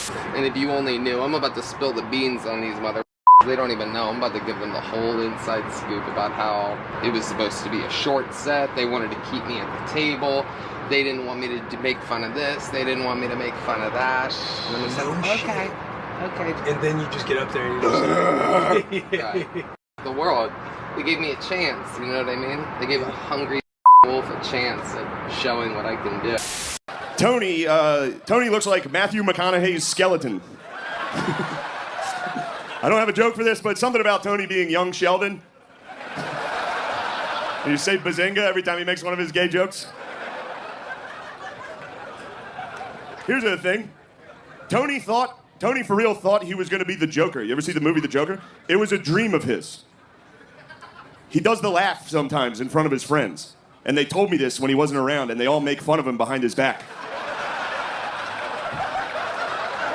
And if you only knew, I'm about to spill the beans on these mother. They don't even know. I'm about to give them the whole inside scoop about how it was supposed to be a short set. They wanted to keep me at the table. They didn't want me to make fun of this. They didn't want me to make fun of that. And then it's like, okay. And then you just get up there and you just right. The world, they gave me a chance, you know what I mean? They gave a hungry wolf a chance at showing what I can do. Tony looks like Matthew McConaughey's skeleton. I don't have a joke for this, but something about Tony being young Sheldon. You say bazinga every time he makes one of his gay jokes. Here's the thing. Tony for real thought he was going to be the Joker. You ever see the movie The Joker? It was a dream of his. He does the laugh sometimes in front of his friends. And they told me this when he wasn't around, and they all make fun of him behind his back.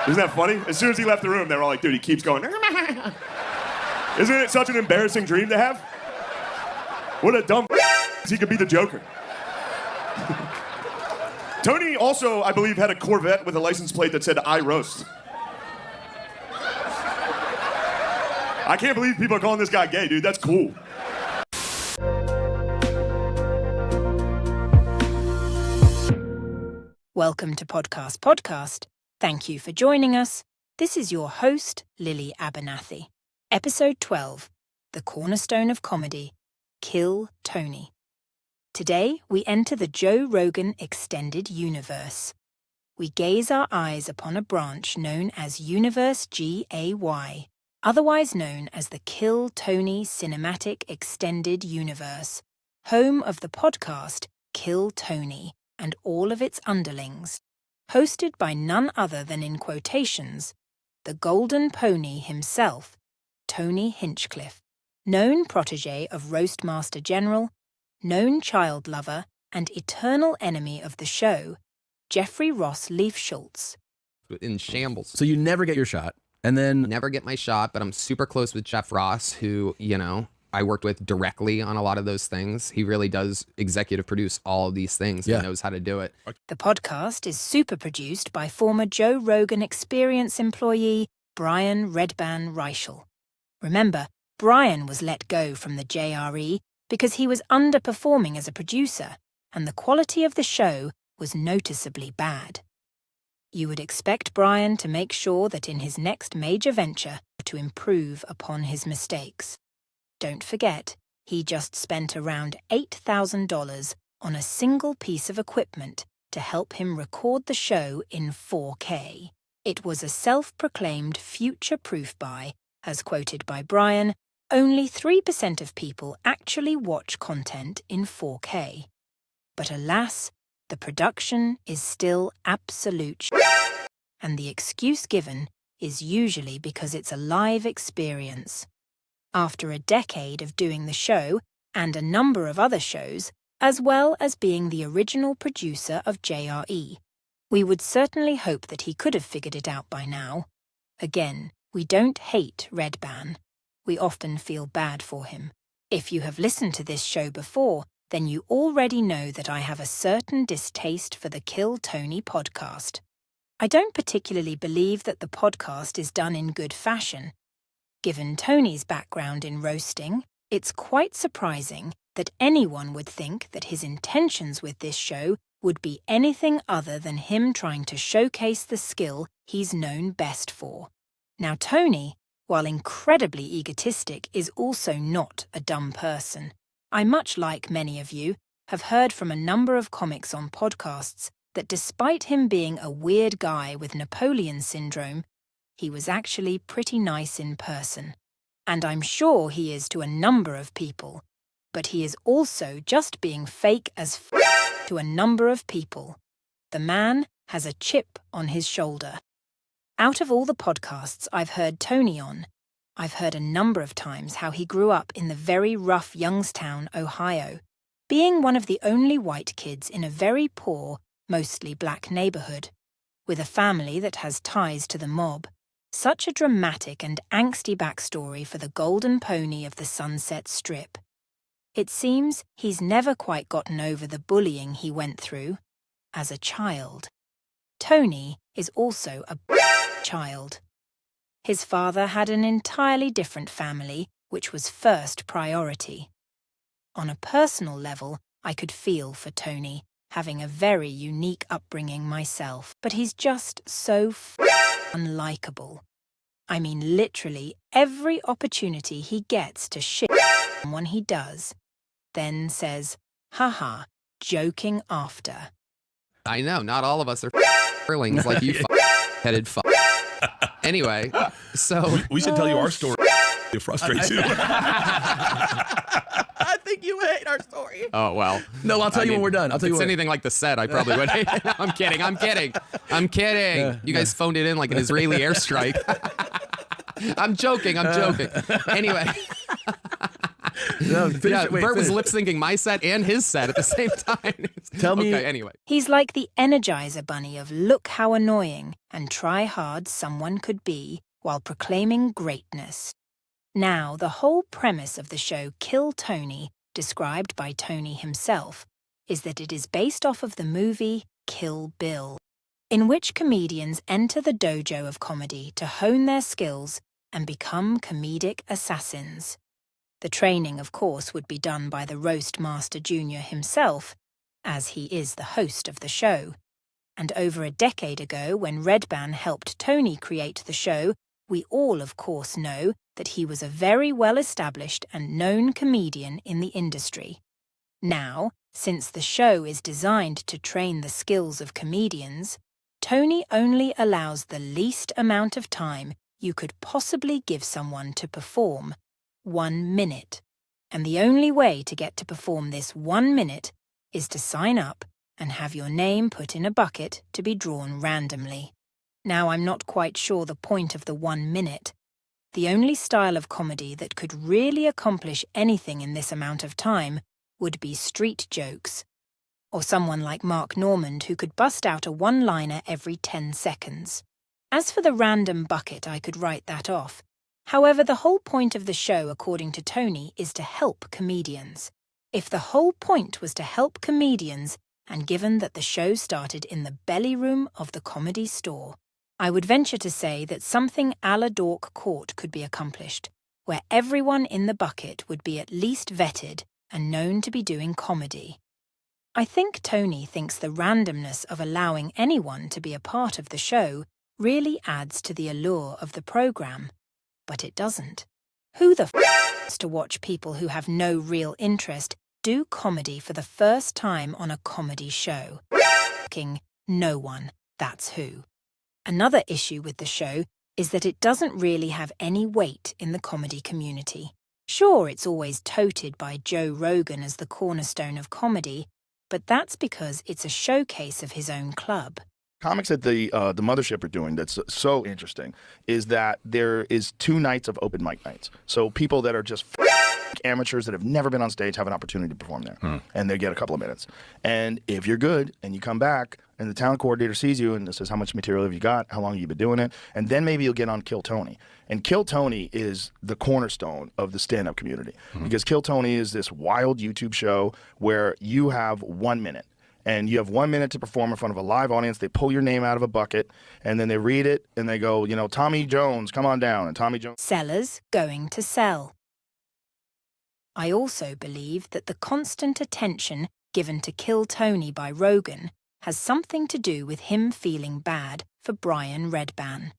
Isn't that funny? As soon as he left the room, they were all like, dude, he keeps going. Isn't it such an embarrassing dream to have? What a dumb he could be the Joker. Tony also, I believe, had a Corvette with a license plate that said, I roast. I can't believe people are calling this guy gay, dude. That's cool. Welcome to Podcast. Thank you for joining us. This is your host, Lily Abernathy. Episode 12, The Cornerstone of Comedy, Kill Tony. Today, we enter the Joe Rogan Extended Universe. We gaze our eyes upon a branch known as Universe GAY, otherwise known as the Kill Tony Cinematic Extended Universe, home of the podcast Kill Tony and all of its underlings, hosted by none other than, in quotations, the Golden Pony himself, Tony Hinchcliffe, known protégé of Roastmaster General, known child lover, and eternal enemy of the show, Jeffrey Ross Leaf-Schultz. In shambles. So you never get your shot, and then... Never get my shot, but I'm super close with Jeff Ross, who, I worked with directly on a lot of those things. He really does executive produce all of these things. Yeah. He knows how to do it. The podcast is super produced by former Joe Rogan Experience employee Brian Redban Reichel. Remember, Brian was let go from the JRE because he was underperforming as a producer, and the quality of the show was noticeably bad. You would expect Brian to make sure that in his next major venture to improve upon his mistakes. Don't forget, he just spent around $8,000 on a single piece of equipment to help him record the show in 4K. It was a self-proclaimed future-proof buy, as quoted by Brian. Only 3% of people actually watch content in 4K. But alas, the production is still absolute and the excuse given is usually because it's a live experience. After a decade of doing the show and a number of other shows, as well as being the original producer of JRE, we would certainly hope that he could have figured it out by now. Again, we don't hate Redban. We often feel bad for him. If you have listened to this show before, then you already know that I have a certain distaste for the Kill Tony podcast. I don't particularly believe that the podcast is done in good fashion. Given Tony's background in roasting, it's quite surprising that anyone would think that his intentions with this show would be anything other than him trying to showcase the skill he's known best for. Now, Tony, while incredibly egotistic, is also not a dumb person. I, much like many of you, have heard from a number of comics on podcasts that despite him being a weird guy with Napoleon syndrome, he was actually pretty nice in person. And I'm sure he is to a number of people, but he is also just being fake as to a number of people. The man has a chip on his shoulder. Out of all the podcasts I've heard Tony on, I've heard a number of times how he grew up in the very rough Youngstown, Ohio, being one of the only white kids in a very poor, mostly black neighborhood, with a family that has ties to the mob. Such a dramatic and angsty backstory for the Golden Pony of the Sunset Strip. It seems he's never quite gotten over the bullying he went through as a child. Tony is also a child. His father had an entirely different family, which was first priority. On a personal level, I could feel for Tony, having a very unique upbringing myself, but he's just so unlikable. I mean, literally every opportunity he gets to shit someone he does, then says, haha, joking after. I know, not all of us are girlings like you headed Anyway, so... We should tell you our story. It frustrates you. I think you hate our story. Oh, well. No, I'll tell you when we're done. I'll tell you if when. it's anything like the set, I probably would hate it. I'm kidding. You guys phoned it in like an Israeli airstrike. I'm joking. Anyway. Bert was lip-syncing my set and his set at the same time. Tell me. Okay, anyway. He's like the Energizer Bunny of look how annoying and try hard someone could be while proclaiming greatness. Now, the whole premise of the show Kill Tony, described by Tony himself, is that it is based off of the movie Kill Bill, in which comedians enter the dojo of comedy to hone their skills and become comedic assassins. The training, of course, would be done by the Roast Master Jr. himself, as he is the host of the show. And over a decade ago, when Redban helped Tony create the show, we all, of course, know that he was a very well-established and known comedian in the industry. Now, since the show is designed to train the skills of comedians, Tony only allows the least amount of time you could possibly give someone to perform, 1 minute. And the only way to get to perform this 1 minute is to sign up and have your name put in a bucket to be drawn randomly. Now, I'm not quite sure the point of the 1 minute. The only style of comedy that could really accomplish anything in this amount of time would be street jokes, or someone like Mark Normand who could bust out a one-liner every 10 seconds. As for the random bucket, I could write that off. However, the whole point of the show, according to Tony, is to help comedians. If the whole point was to help comedians, and given that the show started in the belly room of the Comedy Store, I would venture to say that something a la Dork Court could be accomplished, where everyone in the bucket would be at least vetted and known to be doing comedy. I think Tony thinks the randomness of allowing anyone to be a part of the show really adds to the allure of the program, but it doesn't. Who the wants to watch people who have no real interest do comedy for the first time on a comedy show? No one, that's who. Another issue with the show is that it doesn't really have any weight in the comedy community. Sure, it's always touted by Joe Rogan as the cornerstone of comedy, but that's because it's a showcase of his own club. Comics that the Mothership are doing that's so interesting is that there is 2 nights of open mic nights. So people that are just amateurs that have never been on stage have an opportunity to perform there, and they get a couple of minutes. And if you're good and you come back and the talent coordinator sees you and says, how much material have you got? How long have you been doing it? And then maybe you'll get on Kill Tony. And Kill Tony is the cornerstone of the stand-up community, because Kill Tony is this wild YouTube show where you have 1 minute. And you have 1 minute to perform in front of a live audience. They pull your name out of a bucket, and then they read it, and they go, you know, Tommy Jones, come on down. And Tommy Jones. Sellers going to sell. I also believe that the constant attention given to Kill Tony by Rogan has something to do with him feeling bad for Brian Redban.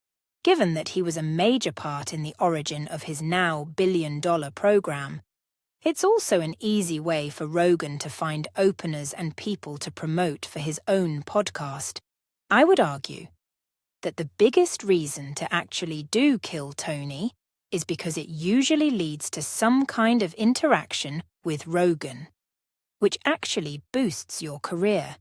Given that he was a major part in the origin of his now billion-dollar program, it's also an easy way for Rogan to find openers and people to promote for his own podcast. I would argue that the biggest reason to actually do Kill Tony is because it usually leads to some kind of interaction with Rogan, which actually boosts your career.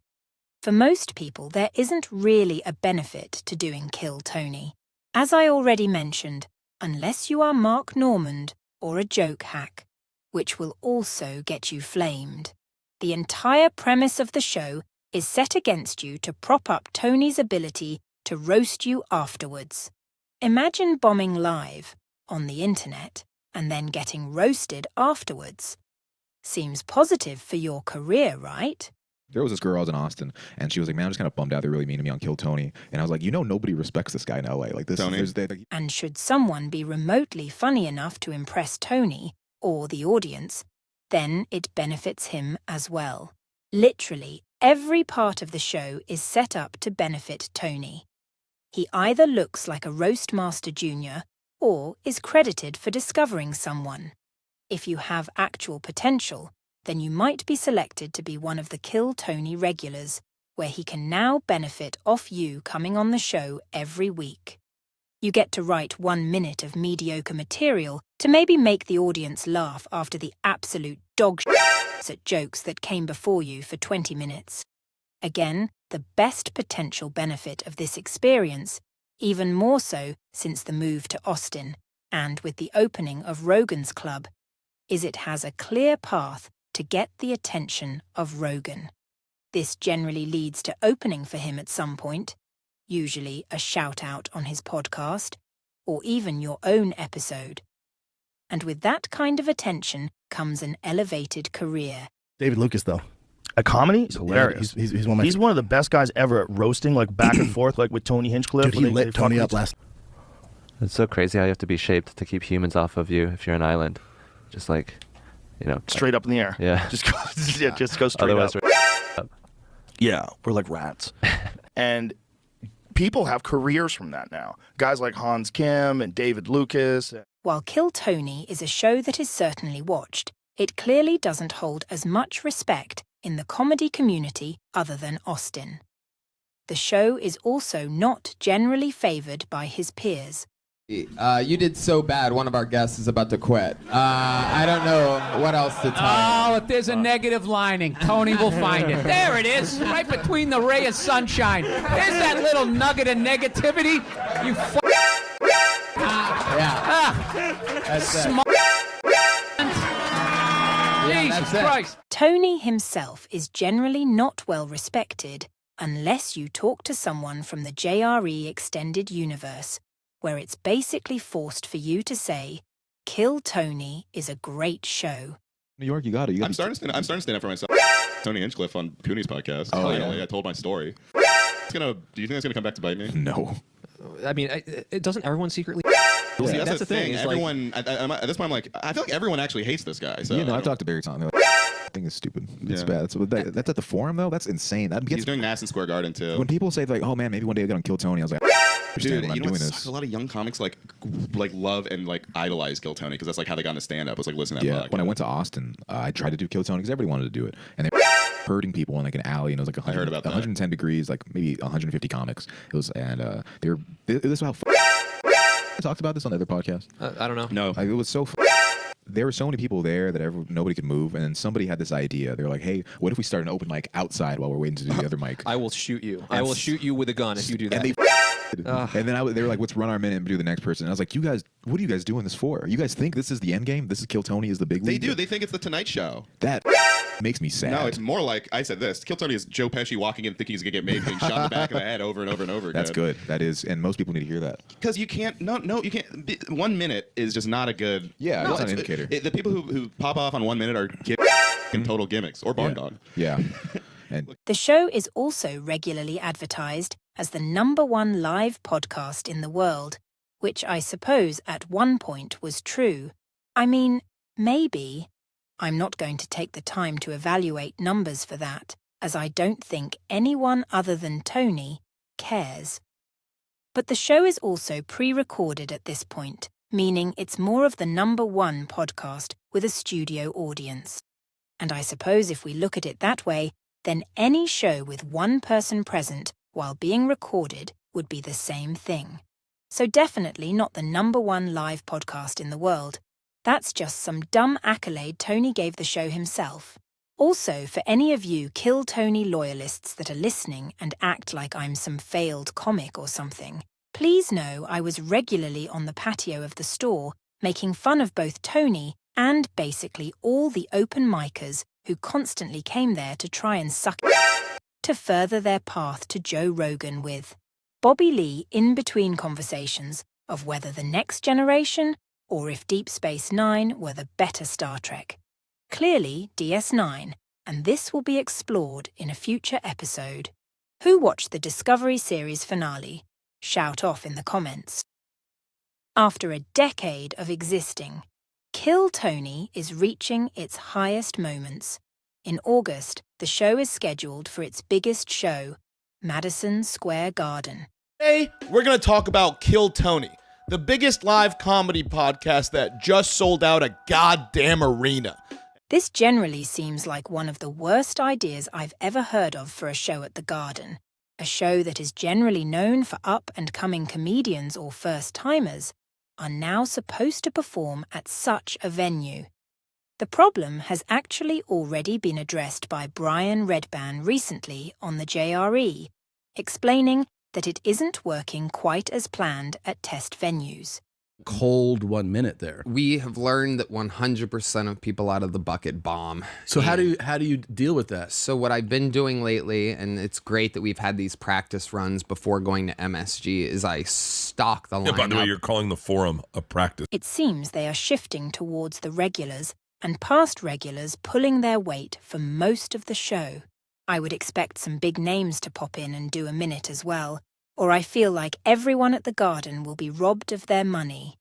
For most people, there isn't really a benefit to doing Kill Tony. As I already mentioned, unless you are Mark Normand or a joke hack, which will also get you flamed. The entire premise of the show is set against you to prop up Tony's ability to roast you afterwards. Imagine bombing live on the internet and then getting roasted afterwards. Seems positive for your career, right? There was this girl I was in Austin, and she was like, "Man, I'm just kind of bummed out. They're really mean to me on Kill Tony." And I was like, nobody respects this guy in LA. Like this. And should someone be remotely funny enough to impress Tony or the audience, then it benefits him as well. Literally, every part of the show is set up to benefit Tony. He either looks like a Roastmaster Jr. or is credited for discovering someone. If you have actual potential, then you might be selected to be one of the Kill Tony regulars, where he can now benefit off you coming on the show every week. You get to write 1 minute of mediocre material to maybe make the audience laugh after the absolute dog shit at jokes that came before you for 20 minutes. Again, the best potential benefit of this experience, even more so since the move to Austin and with the opening of Rogan's Club, is it has a clear path to get the attention of Rogan. This generally leads to opening for him at some point, usually a shout-out on his podcast, or even your own episode. And with that kind of attention comes an elevated career. David Lucas, though. A comedy? He's hilarious. He's one of the best guys ever at roasting, like back and forth, like with Tony Hinchcliffe. Dude, he lit Tony up last. It's so crazy how you have to be shaped to keep humans off of you if you're an island. Just like, straight up in the air. Yeah. Just go straight Otherwise up. Yeah, we're like rats. And people have careers from that now. Guys like Hans Kim and David Lucas. While Kill Tony is a show that is certainly watched, it clearly doesn't hold as much respect in the comedy community other than Austin. The show is also not generally favored by his peers. You did so bad, one of our guests is about to quit. I don't know what else to tell you. Oh, if there's a negative lining, Tony will find it. There it is, right between the ray of sunshine. There's that little nugget of negativity. You That's smart. Yeah, Jesus that's Christ. Tony himself is generally not well respected unless you talk to someone from the JRE Extended Universe, where it's basically forced for you to say, Kill Tony is a great show. New York, you got it. I'm starting to stand up for myself. Tony Hinchcliffe on Cooney's podcast. Oh, Finally, yeah. I told my story. Do you think it's gonna come back to bite me? No. I mean, it doesn't everyone secretly? Well, see, that's the thing. It's Everyone, at this point, I'm like, I feel like everyone actually hates this guy. So I've talked to Barry Tom. They're like, I think it's stupid. It's bad. That's at the forum, though? That's insane. He's doing Madison Square Garden, too. When people say, like, oh, man, maybe one day I'll get on Kill Tony, I was like, Dude, I'm doing this. A lot of young comics like love and like idolize Kill Tony because that's like how they got into stand-up. Was like listening to that podcast. When I went to Austin, I tried to do Kill Tony because everybody wanted to do it. And they were hurting people in like an alley, and it was like 100, I heard about that. 110 degrees, like maybe 150 comics. It was, and this was how I talked about this on the other podcast. I don't know. No. It was so there were so many people there that nobody could move, and then somebody had this idea. They were like, hey, what if we start an open mic outside while we're waiting to do the other mic? I will shoot you. I will shoot you with a gun if you do that. And then they were like, let's run our minute and do the next person. And I was like, you guys, what are you guys doing this for? You guys think this is the end game? This is Kill Tony is the big league? They do. They think it's the Tonight Show. That makes me sad. No, it's more like I said this. Kill Tony is Joe Pesci walking in thinking he's going to get made, getting shot in the back of the head over and over and over again. That's good. That is. And most people need to hear that. Because you can't, you can't. 1 minute is just not a good. Yeah, that's not an indicator. The people who pop off on 1 minute are total gimmicks or barn dog. Yeah. And The show is also regularly advertised as the #1 live podcast in the world, which I suppose at one point was true. I mean, maybe. I'm not going to take the time to evaluate numbers for that, as I don't think anyone other than Tony cares. But the show is also pre-recorded at this point, meaning it's more of the #1 podcast with a studio audience. And I suppose if we look at it that way, then any show with one person present while being recorded would be the same thing. So definitely not the #1 live podcast in the world. That's just some dumb accolade Tony gave the show himself. Also, for any of you Kill Tony loyalists that are listening and act like I'm some failed comic or something, please know I was regularly on the patio of the store making fun of both Tony and basically all the open micers who constantly came there to try and suck to further their path to Joe Rogan with Bobby Lee in between conversations of whether the next generation or if Deep Space Nine were the better Star Trek. Clearly DS9, and this will be explored in a future episode. Who watched the Discovery series finale? Shout off in the comments. After a decade of existing, Kill Tony is reaching its highest moments. In August, the show is scheduled for its biggest show, Madison Square Garden. Today, we're going to talk about Kill Tony, the biggest live comedy podcast that just sold out a goddamn arena. This generally seems like one of the worst ideas I've ever heard of for a show at the Garden. A show that is generally known for up-and-coming comedians or first-timers are now supposed to perform at such a venue. The problem has actually already been addressed by Brian Redban recently on the JRE, explaining that it isn't working quite as planned at test venues. Cold 1 minute there. We have learned that 100% of people out of the bucket bomb. So how do you deal with that? So what I've been doing lately, and it's great that we've had these practice runs before going to MSG, is I stock the lineup. Yeah, by the way, you're calling the forum a practice. It seems they are shifting towards the regulars, and past regulars pulling their weight for most of the show. I would expect some big names to pop in and do a minute as well, or I feel like everyone at the Garden will be robbed of their money.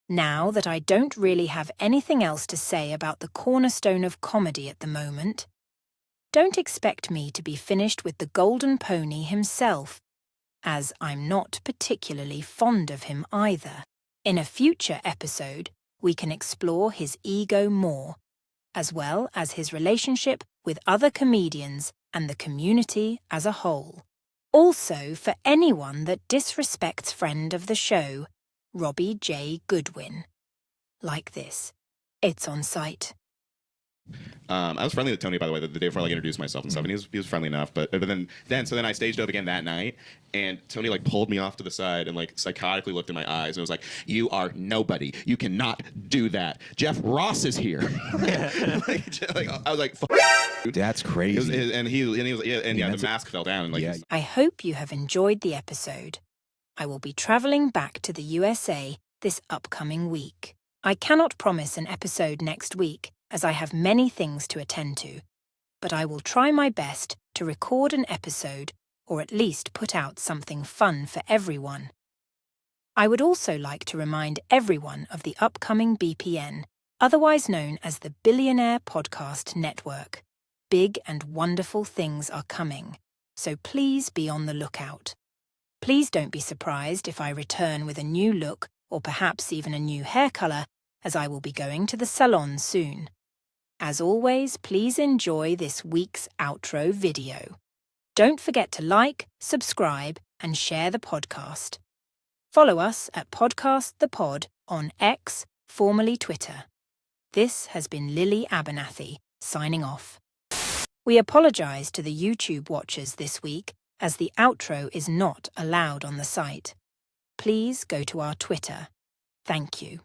Now that I don't really have anything else to say about the cornerstone of comedy at the moment, don't expect me to be finished with the Golden Pony himself, as I'm not particularly fond of him either. In a future episode, we can explore his ego more, as well as his relationship with other comedians and the community as a whole. Also, for anyone that disrespects friend of the show, Robbie J. Goodwin. Like this. It's on site. I was friendly with Tony, by the way, the day before I introduced myself and stuff, and he was friendly enough. But then I staged up again that night, and Tony pulled me off to the side and psychotically looked in my eyes and was like, "You are nobody. You cannot do that. Jeff Ross is here." I was like, "Fuck." That's crazy. The mask fell down. I hope you have enjoyed the episode. I will be traveling back to the USA this upcoming week. I cannot promise an episode next week, as I have many things to attend to, but I will try my best to record an episode or at least put out something fun for everyone. I would also like to remind everyone of the upcoming BPN, otherwise known as the Billionaire Podcast Network. Big and wonderful things are coming, so please be on the lookout. Please don't be surprised if I return with a new look or perhaps even a new hair colour, as I will be going to the salon soon. As always, please enjoy this week's outro video. Don't forget to like, subscribe, and share the podcast. Follow us at Podcast the Pod on X, formerly Twitter. This has been Lily Abernathy, signing off. We apologise to the YouTube watchers this week, as the outro is not allowed on the site. Please go to our Twitter. Thank you.